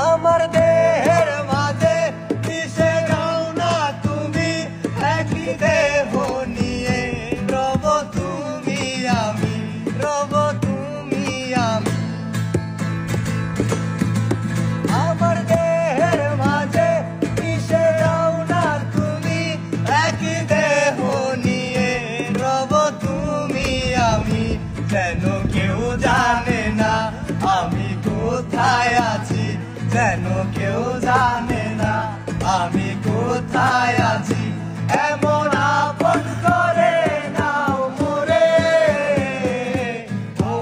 আমার দেহের মাঝে মিশে যাও না তুমি, একই দেহ নিয়ে রব তুমি আমি, রব তুমি আমি। আমার দেহের মাঝে মিশে যাও না তুমি, একই দেহ নিয়ে রব তুমি আমি। যেন কেউ জানে না আমি কোথায় আছি, যেন কেউ জানে না আমি কোথায় আছি। এমন আপন করে নাও মোরে, ও